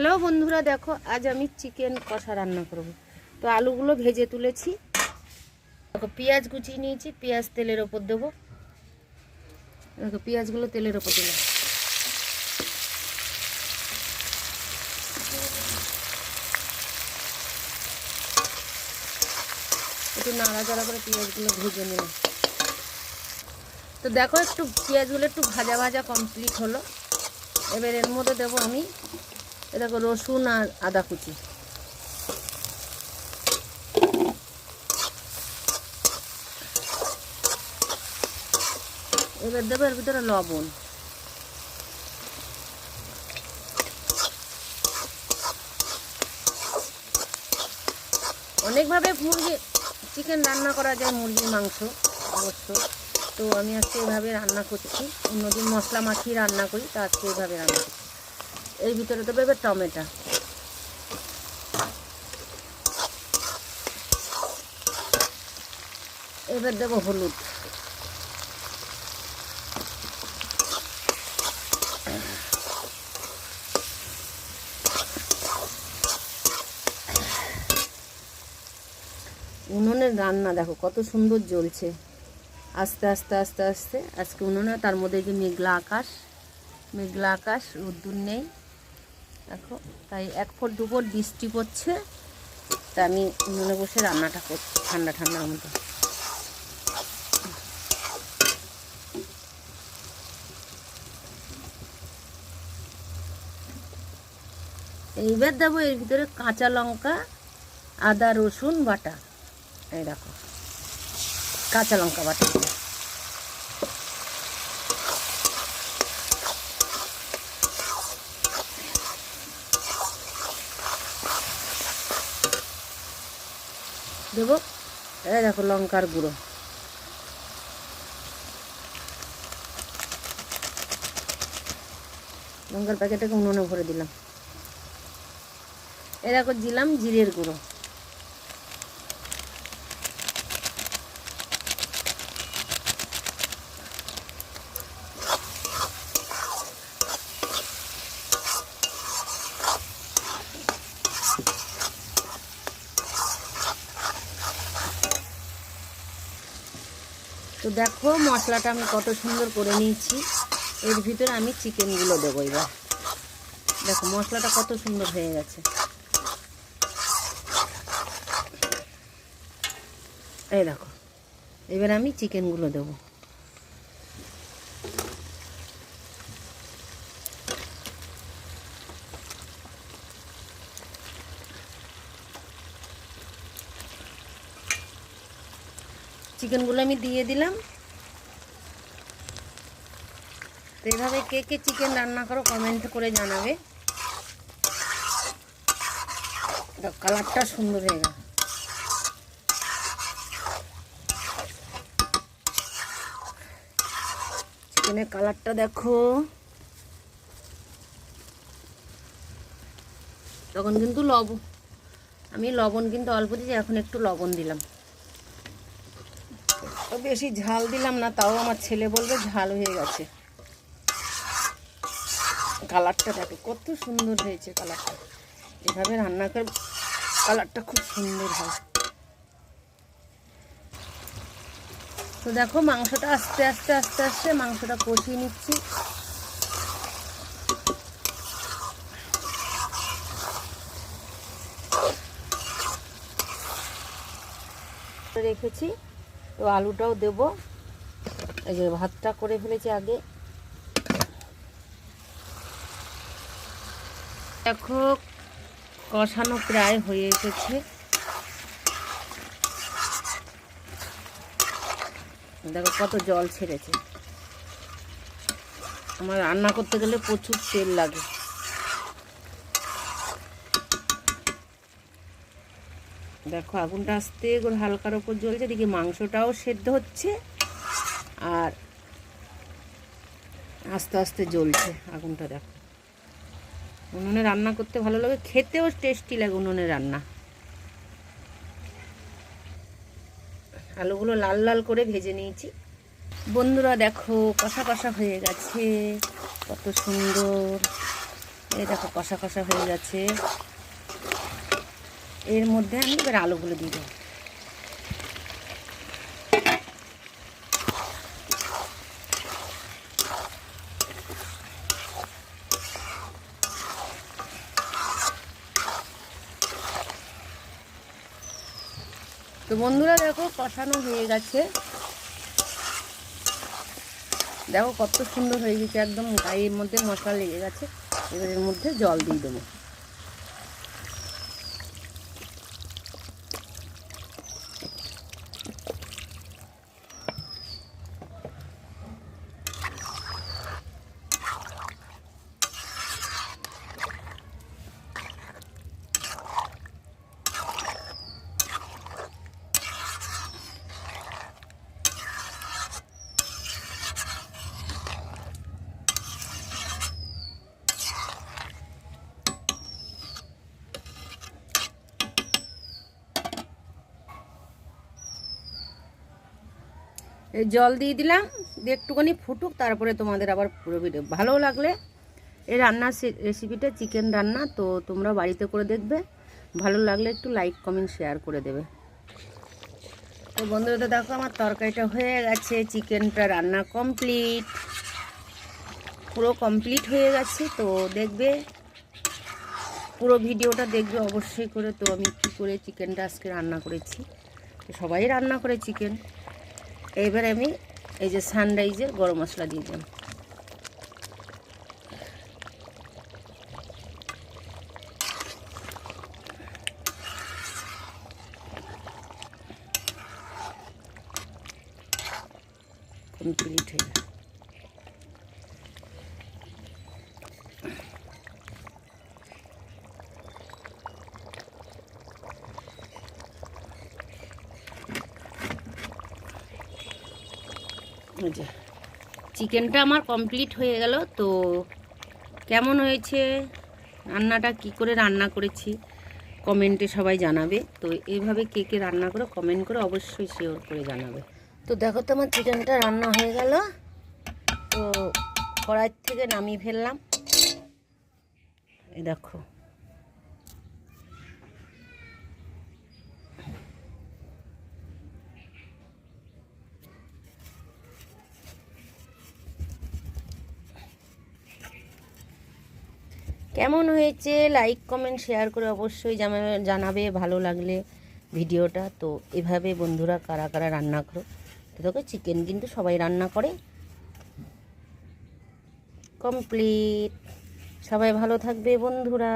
Hello বন্ধুরা, দেখো আজ আমি চিকেন কষা রান্না করব। তো আলুগুলো ভেজে তুলেছি। দেখো পেঁয়াজ কুচিয়ে নিয়েছি, পেঁয়াজ তেলের ওপর দেবো। দেখো পেঁয়াজগুলো তেলের ওপর দিলাম। একটু নাড়াচাড়া করে পেঁয়াজগুলো ভেজে নিলাম। তো দেখো একটু পেঁয়াজগুলো একটু ভাজা ভাজা কমপ্লিট হলো। এবার এর মধ্যে দেবো আমি দেখো রসুন আর আদা কুচি। এবার দেবো এর ভিতরে লবণ। অনেকভাবে চিকেন রান্না করা যায়, মুরগির মাংস অবশ্য। তো আমি আজকে এইভাবে রান্না করছি। অন্যদিন মশলা মাখিয়ে রান্না করি, তো আজকে এইভাবে রান্না করছি। এর ভিতরে দেবো এবার টমেটো। এবার দেবো হলুদ। উনুনের রান্না দেখো কত সুন্দর জ্বলছে, আস্তে আস্তে আস্তে আস্তে। আজকে উনুনে, তার মধ্যে যে মেঘলা আকাশ, রোদ্দুর নেই দেখো, তাই 1 ফুট 2 ফুট বৃষ্টি পড়ছে। তা আমি উনুনে বসে রান্নাটা করছি ঠান্ডা ঠান্ডার মতো। এইবার দেবো এর ভিতরে কাঁচা লঙ্কা, আদা রসুন বাটা। এই দেখো কাঁচা লঙ্কা বাটা দেবো। এই দেখো লঙ্কার গুঁড়ো। লঙ্কার প্যাকেটটাকে উনুনে ভরে দিলাম। এই দেখো দিলাম জিরের গুঁড়ো। তো দেখো মশলাটা আমি কত সুন্দর করে নিয়েছি। এর ভিতরে আমি চিকেনগুলো দেবো। এবার দেখো মশলাটা কত সুন্দর হয়ে গেছে। এই দেখো এবার আমি চিকেনগুলো দেবো। চিকেনগুলো আমি দিয়ে দিলাম। তো এইভাবে কে কে চিকেন রান্না করো কমেন্ট করে জানাবে। কালারটা সুন্দর হয়ে গেল। চিকেনের কালারটা দেখো। তখন কিন্তু আমি লবণ কিন্তু অল্প দিয়েছি, এখন একটু লবণ দিলাম। তো বেশি ঝাল দিলাম না, তাও আমার ছেলে বলবে ঝাল হয়ে গেছে। কালারটা দেখো কত সুন্দর হয়েছে। কালারটা এভাবে রান্না করে কালারটা খুব সুন্দর হয়। তো দেখো মাংসটা আস্তে আস্তে আস্তে আস্তে মাংসটা কষিয়ে নিচ্ছি। রেখেছি, তো আলুটাও দেবো। এই যে ভাতটা করে ফেলেছি আগে। দেখো কষানো প্রায় হয়ে এসেছে। দেখো কত জল ছেড়েছে। আমার রান্না করতে গেলে প্রচুর তেল লাগে। দেখো আগুনটা আস্তে করে হালকার ওপর জ্বলছে, এদিকে মাংসটাও সেদ্ধ হচ্ছে আর আস্তে আস্তে জ্বলছে আগুনটা। দেখো উনুনে রান্না করতে ভালো লাগে, খেতেও টেস্টি লাগে উনুনে রান্না। আলুগুলো লাল লাল করে ভেজে নিয়েছি। বন্ধুরা দেখো কষা কষা হয়ে গেছে, কত সুন্দর। এই দেখো কষা কষা হয়ে গেছে। এর মধ্যে আমি এবার আলুগুলো দিয়ে দেবো। তো বন্ধুরা দেখো কষানো হয়ে গেছে, দেখো কত সুন্দর হয়ে গেছে, একদম গায়ের মধ্যে মশলা লেগে গেছে। এবার এর মধ্যে জল দিয়ে দেবো। এই জল দিয়ে দিলাম, দিয়ে একটুখানি ফুটুক, তারপরে তোমাদের আবার পুরো ভিডিও। ভালো লাগলে এই রান্নার রেসিপিটা চিকেন রান্না, তো তোমরা বাড়িতে করে দেখবে। ভালো লাগলে একটু লাইক কমেন্ট শেয়ার করে দেবে। তো বন্ধুরা দেখো আমার তরকারিটা হয়ে গেছে, চিকেনটা রান্না কমপ্লিট, পুরো কমপ্লিট হয়ে গেছে। তো দেখবে পুরো ভিডিওটা দেখবে অবশ্যই করে। তো আমি কী করে চিকেনটা আজকে রান্না করেছি, তো সবাই রান্না করে চিকেন। এবার আমি এই যে সানরাইজের গরম মশলা দিয়ে দিলাম। কমপ্লিট হয়ে গেল। চিকেনটা আমার কমপ্লিট হয়ে গেল। তো কেমন হয়েছে রান্নাটা, কি করে রান্না করেছি কমেন্টে সবাই জানাবে। তো এইভাবে কে কে রান্না করে কমেন্ট করে অবশ্যই শেয়ার করে জানাবে। তো দেখো তো আমার চিকেনটা রান্না হয়ে গেল। তো কড়াই থেকে নামিয়ে ফেললাম। এই দেখো কেমন হয়েছে, লাইক কমেন্ট শেয়ার করে অবশ্যই জানাবে ভালো লাগলে ভিডিওটা। তো এভাবে বন্ধুরা কারা কারা রান্না করো। তো দেখো চিকেন কিন্তু সবাই রান্না করে। কমপ্লিট। সবাই ভালো থাকবে বন্ধুরা।